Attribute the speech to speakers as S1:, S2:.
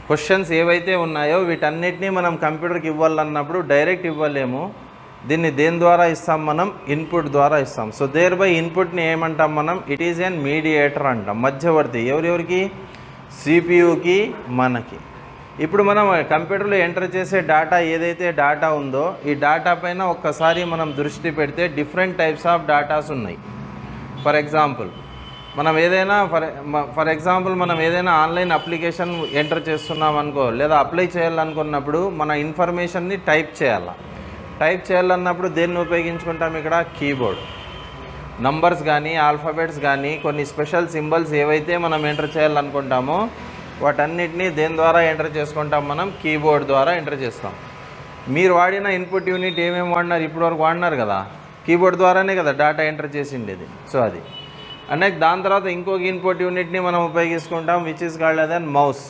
S1: Questions ఏవైతే ఉన్నాయో వీటన్నిటినీ మనం కంప్యూటర్కి ఇవ్వాలన్నప్పుడు డైరెక్ట్ ఇవ్వలేము. దీన్ని దేని ద్వారా ఇస్తాం? మనం ఇన్పుట్ ద్వారా ఇస్తాం. సో దేర్ బై ఇన్పుట్ని ఏమంటాం మనం? ఇట్ ఈజ్ ఎన్ మీడియేటర్ అంటాం, మధ్యవర్తి. ఎవరెవరికి? సిపియుకి, మనకి. ఇప్పుడు మనం కంప్యూటర్లో ఎంటర్ చేసే డేటా ఏదైతే డేటా ఉందో ఈ డేటా పైన ఒక్కసారి మనం దృష్టి పెడితే డిఫరెంట్ టైప్స్ ఆఫ్ డేటాస్ ఉన్నాయి. ఫర్ ఎగ్జాంపుల్ మనం ఏదైనా ఆన్లైన్ అప్లికేషన్ ఎంటర్ చేస్తున్నాం అనుకో, లేదా అప్లై చేయాలనుకున్నప్పుడు మన ఇన్ఫర్మేషన్ని టైప్ చేయాలన్నప్పుడు దేన్ని ఉపయోగించుకుంటాం? ఇక్కడ కీబోర్డ్. నంబర్స్ కానీ ఆల్ఫాబెట్స్ కానీ కొన్ని స్పెషల్ సింబల్స్ ఏవైతే మనం ఎంటర్ చేయాలనుకుంటామో వాటన్నిటినీ దేని ద్వారా ఎంటర్ చేసుకుంటాం? మనం కీబోర్డ్ ద్వారా ఎంటర్ చేస్తాం. మీరు వాడిన ఇన్పుట్ యూనిట్ ఏమేమి వాడినారు? ఇప్పటివరకు వాడినారు కదా, కీబోర్డ్ ద్వారానే కదా డేటా ఎంటర్ చేసిండేది. సో అది అంటే దాని తర్వాత ఇంకొక ఇన్పుట్ యూనిట్ని మనం ఉపయోగించుకుంటాం, which is called as an mouse.